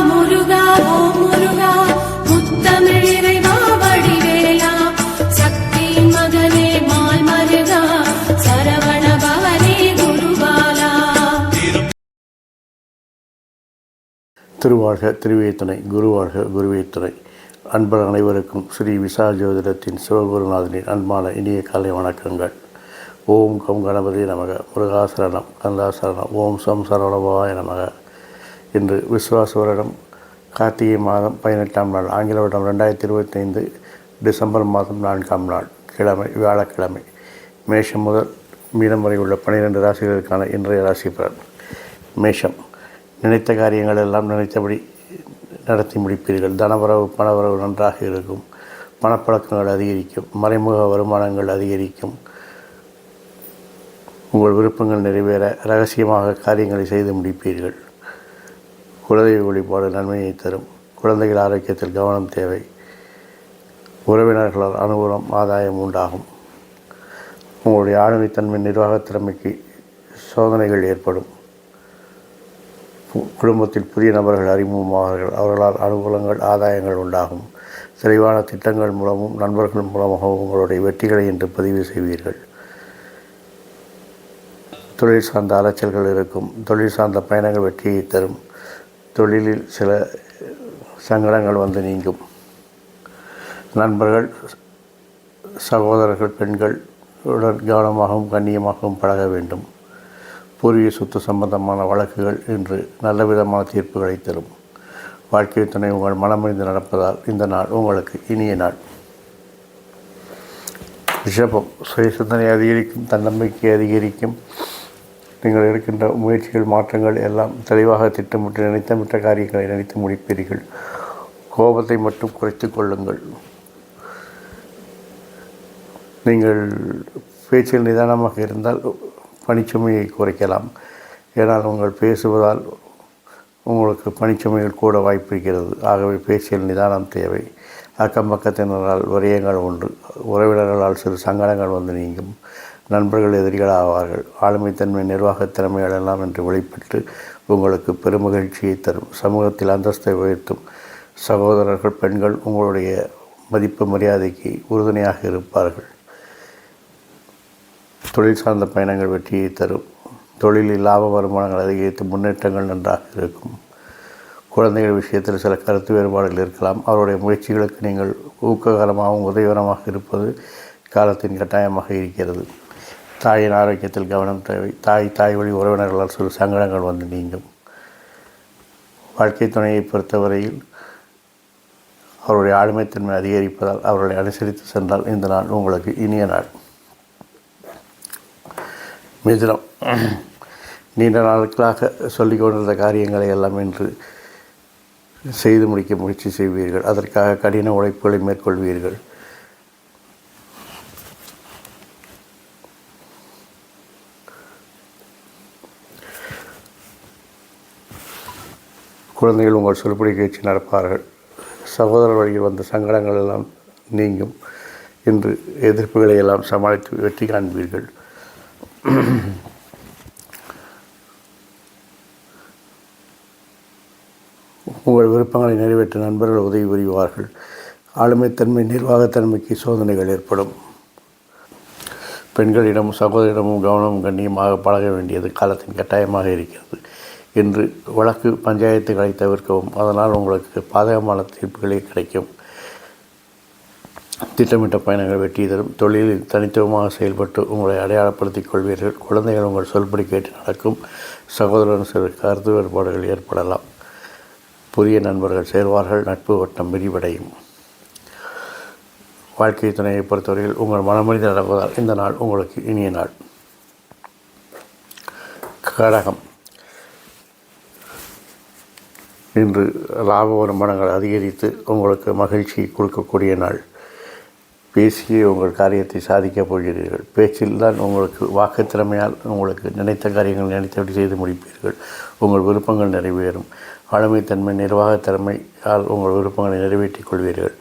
முருகா ஓம் முருகா முத்தமிழ் இறைவா வடிவேலா சக்தியின் மகனே மால் மருகா சரவண பவனே குருபாலா. திருவாழ்க திருவே துணை, குருவாழ்க குருவே துணை. அன்பர் அனைவருக்கும் ஸ்ரீ விசால் ஜோதிடத்தின் சிவகுருநாதனின் அன்பான இனிய காலை வணக்கங்கள். ஓம் கம் கணபதி நமக, முருகாசரணம், கந்தாசரணம், ஓம் சம் சரவணபாய நமக. இன்று விஸ்வாச வருடம் கார்த்திகை மாதம் 18ஆம் நாள், ஆங்கில வருடம் 2025 டிசம்பர் மாதம் 4ஆம் நாள், கிழமை, வியாழக்கிழமை. மேஷம் முதல் மீனம் வரை உள்ள 12 ராசிகளுக்கான இன்றைய ராசி பலன். மேஷம், நினைத்த காரியங்கள் எல்லாம் நினைத்தபடி நடத்தி முடிப்பீர்கள். தனவரவு பணவரவு நன்றாக இருக்கும். பணப்பழக்கங்கள் அதிகரிக்கும். மறைமுக வருமானங்கள் அதிகரிக்கும். உங்கள் விருப்பங்கள் நிறைவேற ரகசியமாக காரியங்களை செய்து முடிப்பீர்கள். குலதெய்வ வழிபாடு நன்மையை தரும். குழந்தைகள் ஆரோக்கியத்தில் கவனம் தேவை. உறவினர்களால் அனுகூலம், ஆதாயம் உண்டாகும். உங்களுடைய ஆளுமைத்தன்மை நிர்வாகத் திறமைக்கு சோதனைகள் ஏற்படும். குடும்பத்தில் புதிய நபர்கள் அறிமுகமாவார்கள். அவர்களால் அனுகூலங்கள், ஆதாயங்கள் உண்டாகும். தெளிவான திட்டங்கள் மூலமும் நண்பர்கள் மூலமாகவும் உங்களுடைய வெற்றிகளை இன்று பதிவு செய்வீர்கள். தொழில் சார்ந்த அலைச்சல்கள் இருக்கும். தொழில் சார்ந்த பயணங்கள் வெற்றியை தரும். தொழிலில் சில சங்கடங்கள் வந்து நீங்கும். நண்பர்கள், சகோதரர்கள், பெண்கள் உடன் கவனமாகவும் கண்ணியமாகவும் பழக வேண்டும். பூர்வீக சொத்து சம்பந்தமான வழக்குகள் இன்று நல்ல விதமான தீர்ப்புகளை தரும். வாழ்க்கை துணை உங்கள் மனமறிந்து நடப்பதால் இந்த நாள் உங்களுக்கு இனிய நாள். ரிஷபம், சுய சிந்தனை அதிகரிக்கும். தன்னம்பிக்கை அதிகரிக்கும். நீங்கள் எடுக்கின்ற முயற்சிகள், மாற்றங்கள் எல்லாம் தெளிவாக திட்டமிட்டு நினைத்தமிட்ட காரியங்களை நினைத்து முடிப்பீர்கள். கோபத்தை மட்டும் குறைத்து கொள்ளுங்கள். நீங்கள் பேச்சில் நிதானமாக இருந்தால் பணிச்சுமையை குறைக்கலாம். ஏனால் உங்கள் பேசுவதால் உங்களுக்கு பணிச்சுமைகள் கூட வாய்ப்பு இருக்கிறது. ஆகவே பேச்சில் நிதானம் தேவை. அக்கம் பக்கத்தினரால் விரயங்கள் உண்டு. உறவினர்களால் சிறு சங்கடங்கள் வந்து நீங்கும். நண்பர்கள் எதிரிகள் ஆவார்கள். ஆளுமைத்தன்மை நிர்வாகத் திறமைகள் எல்லாம் என்று வெளிப்பட்டு உங்களுக்கு பெருமகிழ்ச்சியை தரும். சமூகத்தில் அந்தஸ்தை உயர்த்தும். சகோதரர்கள், பெண்கள் உங்களுடைய மதிப்பு மரியாதைக்கு உறுதுணையாக இருப்பார்கள். தொழில் சார்ந்த பயணங்கள் வெற்றியை தரும். தொழிலில் லாப வருமானங்கள் அதிகரித்து முன்னேற்றங்கள் நன்றாக இருக்கும். குழந்தைகள் விஷயத்தில் சில கருத்து வேறுபாடுகள் இருக்கலாம். அவருடைய முயற்சிகளுக்கு நீங்கள் ஊக்ககரமாகவும் உதவிகரமாக இருப்பது காலத்தின் கட்டாயமாக இருக்கிறது. தாயின் ஆரோக்கியத்தில் கவனம் தேவை. தாய் வழி உறவினர்களால் சில சங்கடங்கள் வந்து நீங்கும். வாழ்க்கை துணையை பொறுத்தவரையில் அவருடைய ஆளுமைத்தன்மை அதிகரிப்பதால் அவர்களை அனுசரித்து சென்றால் இந்த நாள் உங்களுக்கு இனிய நாள். மிதுனம், நீண்ட நாட்களாக சொல்லிக் கொண்டிருந்த காரியங்களை எல்லாம் இன்று செய்து முடிக்க முயற்சி செய்வீர்கள். அதற்காக கடின உழைப்புகளை மேற்கொள்வீர்கள். குழந்தைகள் உங்கள் சொல்படி கேட்சி நடப்பார்கள். சகோதரர் வழியில் வந்த சங்கடங்கள் எல்லாம் நீங்கும். இன்று எதிர்ப்புகளை எல்லாம் சமாளித்து வெற்றி காண்பீர்கள். உங்கள் விருப்பங்களை நிறைவேற்ற நண்பர்கள் உதவி புரிவார்கள். ஆளுமைத்தன்மை நிர்வாகத்தன்மைக்கு சோதனைகள் ஏற்படும். பெண்களிடமும் சகோதரிடமும் கவனமும் கண்ணியமாக பழக வேண்டியது காலத்தின் கட்டாயமாக இருக்கிறது. இன்று வழக்கு பஞ்சாயத்துகளை தவிர்க்கவும். அதனால் உங்களுக்கு பாதகமான தீர்ப்புகளே கிடைக்கும். திட்டமிட்ட பயணங்கள் வெற்றி தரும். தொழிலில் தனித்துவமாக செயல்பட்டு உங்களை அடையாளப்படுத்திக் கொள்வீர்கள். குழந்தைகள் உங்கள் சொல்படி கேட்டு நடக்கும். சகோதரன் சிறு கருத்து வேறுபாடுகள் ஏற்படலாம். புதிய நண்பர்கள் சேர்வார்கள். நட்பு வட்டம் விரிவடையும். வாழ்க்கை துணையை பொறுத்தவரையில் உங்கள் மனமறிந்து நடப்பதால் இந்த நாள் உங்களுக்கு இனிய நாள். கடகம், இன்று லாப வருமானங்கள் அதிகரித்து உங்களுக்கு மகிழ்ச்சி கொடுக்கக்கூடிய நாள். பேசியே உங்கள் காரியத்தை சாதிக்கப் போகிறீர்கள். பேச்சில் தான் உங்களுக்கு வாக்குத்திறமையால் உங்களுக்கு நினைத்த காரியங்கள் நினைத்தபடி செய்து முடிப்பீர்கள். உங்கள் விருப்பங்கள் நிறைவேறும். ஆளுமைத்தன்மை நிர்வாகத் திறமையால் உங்கள் விருப்பங்களை நிறைவேற்றிக் கொள்வீர்கள்.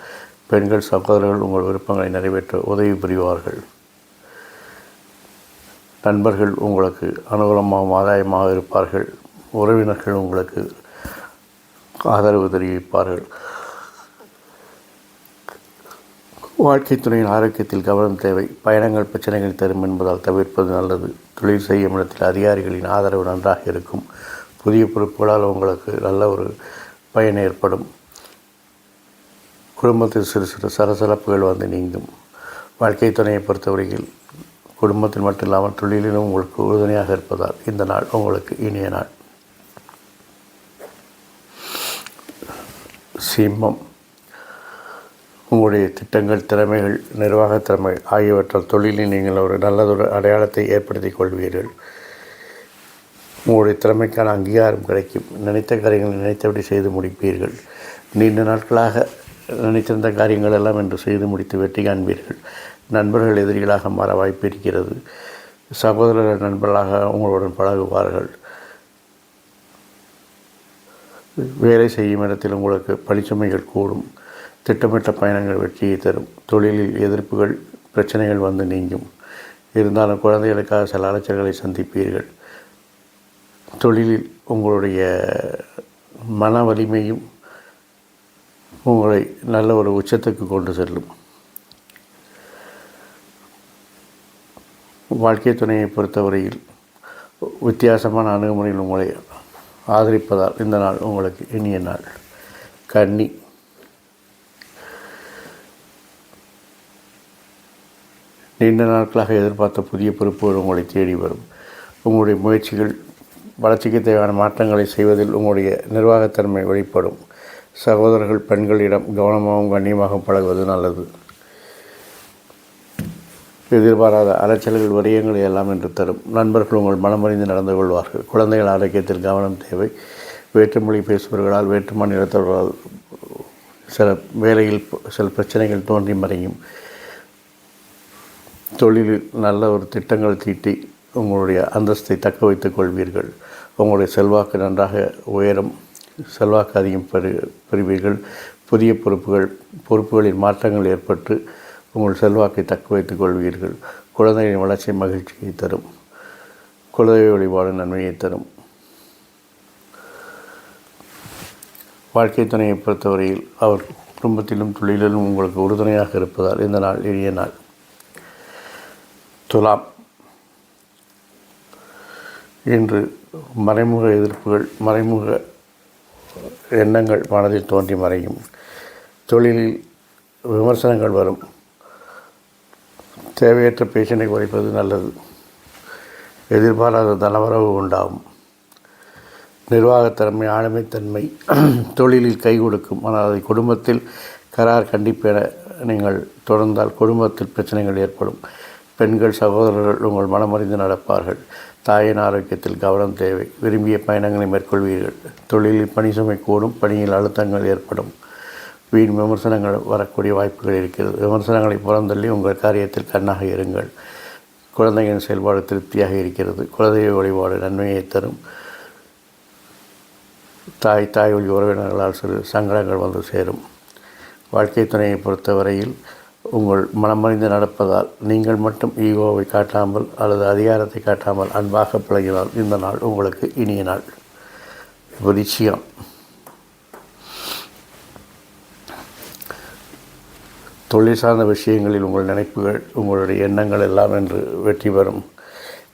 பெண்கள், சகோதரர்கள் உங்கள் விருப்பங்களை நிறைவேற்ற உதவி புரிவார்கள். நண்பர்கள் உங்களுக்கு அனுகூலமாகவும் ஆதாயமாக இருப்பார்கள். உறவினர்கள் உங்களுக்கு ஆதரவு தெரிவிப்பார்கள். வாழ்க்கை துணையின் ஆரோக்கியத்தில் கவனம் தேவை. பயணங்கள் பிரச்சனைகள் தரும் என்பதால் தவிர்ப்பது நல்லது. தொழில் செய்யும் இடத்தில் அதிகாரிகளின் ஆதரவு நன்றாக இருக்கும். புதிய பொறுப்புகளால் உங்களுக்கு நல்ல ஒரு பயன் ஏற்படும். குடும்பத்தில் சிறு சிறு சலசலப்புகள் வந்து நீங்கும். வாழ்க்கை துணையை பொறுத்தவரையில் குடும்பத்தில் மட்டும் இல்லாமல் தொழிலிலும் உங்களுக்கு உறுதுணையாக இருப்பதால் இந்த நாள் உங்களுக்கு இனிய நாள். சிம்மம். உங்களுடைய திட்டங்கள், திறமைகள், நிர்வாக திறமை ஆகியவற்றால் தொழிலில் நீங்கள் ஒரு நல்லதொரு அடையாளத்தை ஏற்படுத்திக் கொள்வீர்கள். உங்களுடைய திறமைக்கான அங்கீகாரம் கிடைக்கும். நினைத்த காரியங்களை நினைத்தபடி செய்து முடிப்பீர்கள். நீண்ட நாட்களாக நினைத்திருந்த காரியங்கள் எல்லாம் என்று செய்து முடித்து வெற்றி காண்பீர்கள். நண்பர்கள் எதிரிகளாக மாற வாய்ப்பு இருக்கிறது. சகோதரர்கள் நண்பர்களாக உங்களுடன் பழகுவார்கள். வேலை செய்யும் இடத்தில் உங்களுக்கு பணிச்சுமைகள் கூடும். திட்டமிட்ட பயணங்கள் வெற்றியை தரும். தொழிலில் எதிர்ப்புகள், பிரச்சனைகள் வந்து நீங்கும். இருந்தாலும் குழந்தைகளுக்காக சில அலைச்சல்களை சந்திப்பீர்கள். தொழிலில் உங்களுடைய மன வலிமையும் உங்களை நல்ல ஒரு உச்சத்துக்கு கொண்டு செல்லும். வாழ்க்கை துணையை பொறுத்தவரையில் வித்தியாசமான அணுகுமுறையில் உங்களை ஆதரிப்பதால் இந்த நாள் உங்களுக்கு இனிய நாள். கன்னி. நீண்ட நாட்களாக எதிர்பார்த்த புதிய பொறுப்புகள் உங்களை தேடி வரும். உங்களுடைய முயற்சிகள் வளர்ச்சிக்கு தேவையான மாற்றங்களை செய்வதில் உங்களுடைய நிர்வாகத்தன்மை வெளிப்படும். சகோதரர்கள் பெண்களிடம் கவனமாகவும் கண்ணியமாகவும் பழகுவது நல்லது. எதிர்பாராத அலைச்சல்கள் வரியங்களை எல்லாம் என்று தரும். நண்பர்கள் உங்கள் மனமறிந்து நடந்து கொள்வார்கள். குழந்தைகள் ஆரோக்கியத்தில் கவனம் தேவை. வேற்றுமொழி பேசுபவர்களால், வேற்று மாநிலத்தவர்களால் சில வேலையில் சில பிரச்சனைகள் தோன்றி மறையும். தொழிலில் நல்ல ஒரு திட்டங்கள் தீட்டி உங்களுடைய அந்தஸ்தை தக்க வைத்துக் கொள்வீர்கள். உங்களுடைய செல்வாக்கு நன்றாக உயரும். செல்வாக்கு அதிகம் பெறுவீர்கள். புதிய பொறுப்புகளின் மாற்றங்கள் ஏற்பட்டு உங்கள் செல்வாக்கை தக்க வைத்துக் கொள்வீர்கள். குழந்தைகளின் வளர்ச்சி மகிழ்ச்சியை தரும். குலதெய்வ வழிபாடு நன்மையை தரும். வாழ்க்கை துணையை பொறுத்தவரையில் அவர் குடும்பத்திலும் தொழிலிலும் உங்களுக்கு உறுதுணையாக இருப்பதால் இந்த நாள் இனிய நாள். துலாம். இன்று மறைமுக எதிர்ப்புகள், மறைமுக எண்ணங்கள் மனதில் தோன்றி மறையும். தொழிலில் விமர்சனங்கள் வரும். தேவையற்ற பேச்சினை குறைப்பது நல்லது. எதிர்பாராத தனவரவு உண்டாகும். நிர்வாகத்திறமை, ஆளுமைத்தன்மை தொழிலில் கை கொடுக்கும். ஆனால் அதை குடும்பத்தில் கரார் கண்டிப்பென நீங்கள் தொடர்ந்தால் குடும்பத்தில் பிரச்சனைகள் ஏற்படும். பெண்கள் சகோதரர்கள் உங்கள் மனமறிந்து நடப்பார்கள். தாயின் ஆரோக்கியத்தில் கவனம் தேவை. விரும்பிய பயணங்களை மேற்கொள்வீர்கள். தொழிலில் பணி சுமை கூடும். பணியில் அழுத்தங்கள் ஏற்படும். வீண் விமர்சனங்கள் வரக்கூடிய வாய்ப்புகள் இருக்கிறது. விமர்சனங்களை புறந்தள்ளி உங்கள் காரியத்தில் கண்ணாக இருங்கள். குழந்தைகளின் செயல்பாடு திருப்தியாக இருக்கிறது. குலதெய்வ வழிபாடு நன்மையை தரும். தாய் வழி உறவினர்களால் சிறு சங்கடங்கள் வந்து சேரும். வாழ்க்கை துணையை பொறுத்தவரையில் உங்கள் மனமறிந்து நடப்பதால் நீங்கள் மட்டும் ஈகோவை காட்டாமல் அல்லது அதிகாரத்தை காட்டாமல் அன்பாக பழகினால் இந்த நாள் உங்களுக்கு இனிய நாள். விருச்சிகம். தொழில் சார்ந்த விஷயங்களில் உங்கள் நினைப்புகள், உங்களுடைய எண்ணங்கள் எல்லாம் என்று வெற்றி பெறும்.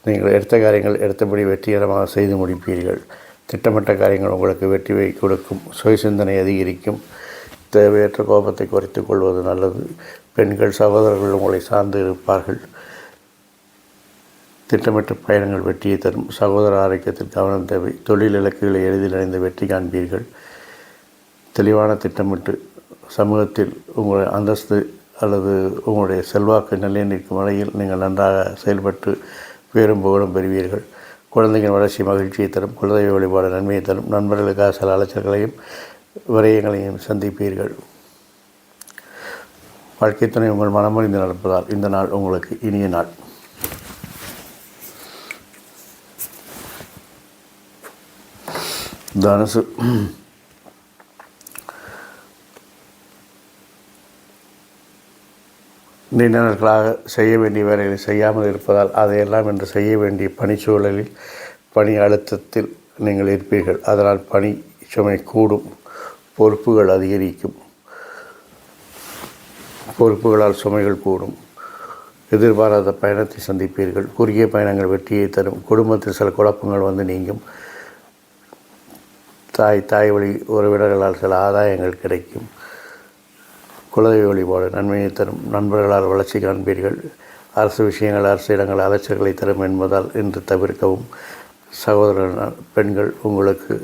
நீங்கள் எடுத்த காரியங்கள் எடுத்தபடி வெற்றிகரமாக செய்து முடிப்பீர்கள். திட்டமிட்ட காரியங்கள் உங்களுக்கு வெற்றியை கொடுக்கும். சுய சிந்தனை அதிகரிக்கும். தேவையற்ற கோபத்தை குறைத்து கொள்வது நல்லது. பெண்கள் சகோதரர்கள் உங்களை சார்ந்து இருப்பார்கள். திட்டமிட்ட பயணங்கள் வெற்றியை தரும். சகோதர ஆரோக்கியத்தில் கவனம் தேவை. தொழில் இலக்குகளை எளிதில் அடைந்து வெற்றி காண்பீர்கள். தெளிவான திட்டமிட்டு சமூகத்தில் உங்களுடைய அந்தஸ்து அல்லது உங்களுடைய செல்வாக்கு நிலை நிற்கும் வரையில் நீங்கள் நன்றாக செயல்பட்டு பேரும் புகழும் பெறுவீர்கள். குழந்தைகளின் வளர்ச்சி மகிழ்ச்சியை தரும். குலதெய்வ வழிபாடு நன்மையை தரும். நண்பர்களுக்காக சில அலைச்சல்களையும் விரயங்களையும் சந்திப்பீர்கள். வாழ்க்கை துணை உங்கள் மனமறிந்து நடப்பதால் இந்த நாள் உங்களுக்கு இனிய நாள். தனுசு. நீண்ட நாட்களாக செய்ய வேண்டிய வேலைகளை செய்யாமல் இருப்பதால் அதையெல்லாம் என்று செய்ய வேண்டிய பணிச்சூழலில் பணி அழுத்தத்தில் நீங்கள் இருப்பீர்கள். அதனால் பணி சுமை கூடும். பொறுப்புகள் அதிகரிக்கும். பொறுப்புகளால் சுமைகள் கூடும். எதிர்பாராத பயணத்தை சந்திப்பீர்கள். குறுகிய பயணங்கள் வெற்றியை தரும். குடும்பத்தில் சில குழப்பங்கள் வந்து நீங்கும். தாய் வழி உறவினர்களால் சில ஆதாயங்கள் கிடைக்கும். குலதெய்வ வழிபாடு நன்மையை தரும். நண்பர்களால் வளர்ச்சி காண்பீர்கள். அரசு விஷயங்கள் அரசு இடங்கள் அலைச்சல்களை தரும் என்பதால் இன்று தவிர்க்கவும். சகோதரர்கள் பெண்கள் உங்களுக்கு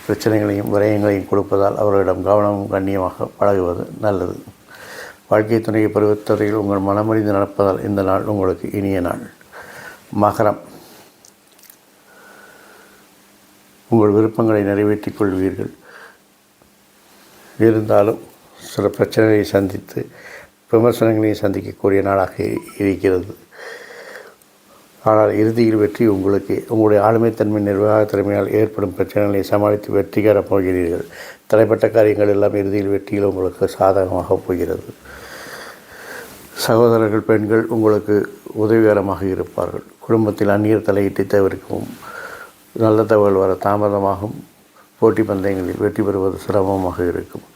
பிரச்சனைகளையும் விரயங்களையும் கொடுப்பதால் அவர்களிடம் கவனமும் கண்ணியமாக பழகுவது நல்லது. வாழ்க்கை துணையை பருவத்துறையில் உங்கள் மனமறிந்து நடப்பதால் இந்த நாள் உங்களுக்கு இனிய நாள். மகரம், உங்கள் விருப்பங்களை நிறைவேற்றிக் கொள்வீர்கள். இருந்தாலும் சில பிரச்சனைகளை சந்தித்து விமர்சனங்களையும் சந்திக்கக்கூடிய நாளாக இருக்கிறது. ஆனால் இறுதியில் வெற்றி உங்களுக்கு. உங்களுடைய ஆளுமைத்தன்மை நிர்வாக திறமையால் ஏற்படும் பிரச்சனைகளை சமாளித்து வெற்றி பெறப் போகிறீர்கள். தடைப்பட்ட காரியங்கள் எல்லாம் இறுதியில் வெற்றியில் உங்களுக்கு சாதகமாக போகிறது. சகோதரர்கள் பெண்கள் உங்களுக்கு உதவிகரமாக இருப்பார்கள். குடும்பத்தில் அந்நியர் தலையீட்டை தவிர்க்கவும். நல்ல தகவல் வர தாமதமாகும். போட்டி பந்தயங்களில் வெற்றி பெறுவது சிரமமாக இருக்கும்.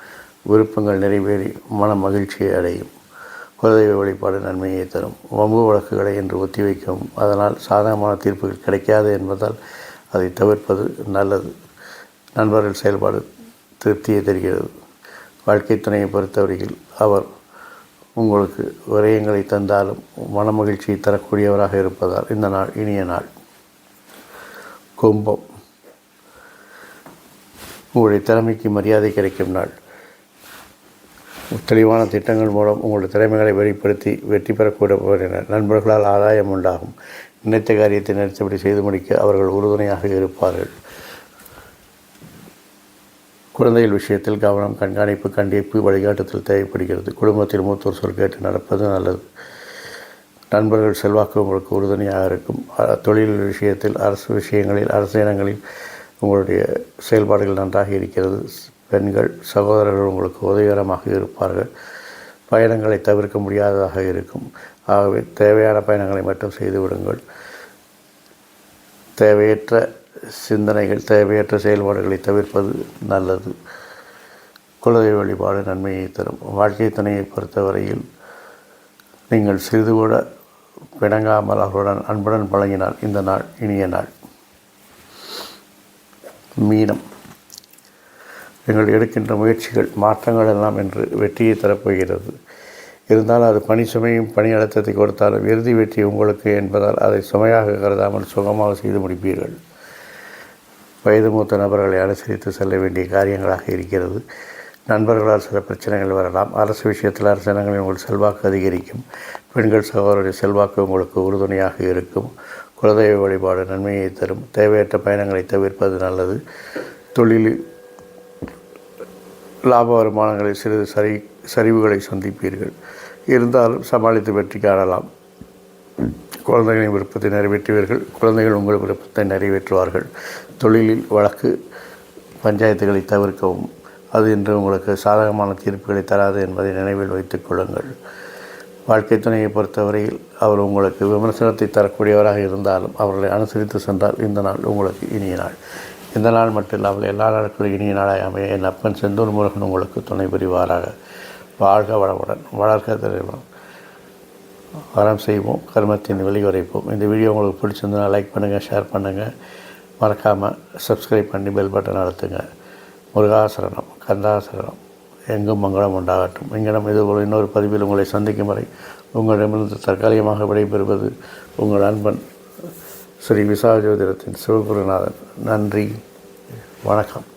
விருப்பங்கள் நிறைவேறி மன மகிழ்ச்சியை அடையும். குலதெய்வ வழிபாடு நன்மையை தரும். வம்பு வழக்குகளை என்று ஒத்திவைக்கவும். அதனால் சாதகமான தீர்ப்புகள் கிடைக்காது என்பதால் அதை தவிர்ப்பது நல்லது. நண்பர்கள் செயல்பாடு திருப்தியை தருகிறது. வாழ்க்கை துணையை பொறுத்தவரையில் அவர் உங்களுக்கு விரயங்களை தந்தாலும் மனமகிழ்ச்சியை தரக்கூடியவராக இருப்பதால் இந்த நாள் இனிய நாள். கும்பம், உங்களுடைய திறமைக்கு மரியாதை கிடைக்கும் நாள். தெளிவான திட்டங்கள் மூலம் உங்களுடைய திறமைகளை வெளிப்படுத்தி வெற்றி பெறக்கூடிய நண்பர்களால் ஆதாயம் உண்டாகும். நினைத்த காரியத்தை நினைத்தபடி செய்து முடிக்க அவர்கள் உறுதுணையாக இருப்பார்கள். குழந்தைகள் விஷயத்தில் கவனம், கண்காணிப்பு, கண்டிப்பு, வழிகாட்டுதல் தேவைப்படுகிறது. குடும்பத்தில் மூத்தோர் சொல் கேட்டு நடப்பது நல்லது. நண்பர்கள் செல்வாக்கு உங்களுக்கு உறுதுணையாக இருக்கும். தொழில் விஷயத்தில் அரசு விஷயங்களில் அரசு இடங்களில் உங்களுடைய செயல்பாடுகள் நன்றாக இருக்கிறது. பெண்கள் சகோதரர்கள் உங்களுக்கு உதவிகரமாக இருப்பார்கள். பயணங்களை தவிர்க்க முடியாததாக இருக்கும். ஆகவே தேவையான பயணங்களை மட்டும் செய்துவிடுங்கள். தேவையற்ற சிந்தனைகள், தேவையற்ற செயல்பாடுகளை தவிர்ப்பது நல்லது. குலதெய்வ வழிபாடு நன்மையை தரும். வாழ்க்கை துணையை பொறுத்தவரையில் நீங்கள் சிறிது கூட பிணங்காமல் அவருடன் அன்புடன் பழகினால் இந்த நாள் இனிய நாள். மீனம், நீங்கள் எடுக்கின்ற முயற்சிகள் மாற்றங்கள் எல்லாம் என்று வெற்றியை தரப்போகிறது. இருந்தாலும் அது பணி சுமையும் பணி அழுத்தத்தை கொடுத்தாலும் இறுதி வெற்றி உங்களுக்கு என்பதால் அதை சுமையாக கருதாமல் சுகமாக செய்து முடிப்பீர்கள். வயது மூத்த நபர்களை அனுசரித்து செல்ல வேண்டிய காரியங்களாக இருக்கிறது. நண்பர்களால் சில பிரச்சனைகள் வரலாம். அரசு விஷயத்தில் அரசாங்கங்களில் உங்கள் செல்வாக்கு அதிகரிக்கும். பெண்கள் சகோதரருடைய செல்வாக்கு உங்களுக்கு உறுதுணையாக இருக்கும். குலதெய்வ வழிபாடு நன்மையை தரும். தேவையற்ற பயணங்களை தவிர்ப்பது நல்லது. தொழிலில் லாப வருமானங்களில் சிறிது சரிவுகளை சந்திப்பீர்கள். இருந்தாலும் சமாளித்து வெற்றி காணலாம். குழந்தைகளின் விருப்பத்தை நிறைவேற்றுவீர்கள். குழந்தைகள் உங்கள் விருப்பத்தை நிறைவேற்றுவார்கள். தொழிலில் வழக்கு பஞ்சாயத்துகளை தவிர்க்கவும். அது இன்று உங்களுக்கு சாதகமான தீர்ப்புகளை தராது என்பதை நினைவில் வைத்துக் கொள்ளுங்கள். வாழ்க்கை துணையை பொறுத்தவரையில் அவர் உங்களுக்கு விமர்சனத்தை தரக்கூடியவராக இருந்தாலும் அவர்களை அனுசரித்து சென்றால் இந்த நாள் உங்களுக்கு இனிய நாள். இந்த நாள் மட்டும் இல்லாமல் எல்லா நாட்களும் இனிய நாளாக அமைய என் அப்பன் செந்தூர் முருகன் உங்களுக்கு துணை புரிவாராக. வாழ்க வளமுடன், வளர்க திரைவனம். வரம் செய்வோம், கர்மத்தின் வெளியுரைப்போம். இந்த வீடியோ உங்களுக்கு பிடிச்சிருந்தா லைக் பண்ணுங்கள், ஷேர் பண்ணுங்கள். மறக்காமல் சப்ஸ்கிரைப் பண்ணி பெல் பட்டன் அழுத்துங்க. முருகாசரணம், கந்தாசரணம், எங்கும் மங்களம் உண்டாகட்டும். இங்கனம் இதுபோல் இன்னொரு பதிவில் உங்களை சந்திக்கும் வரை உங்களிடமிருந்து தற்காலிகமாக விடைபெறுவது உங்கள் அன்பன் ஸ்ரீ விசாஜோதிடத்தின் சிவகுருநாதன். நன்றி, வணக்கம்.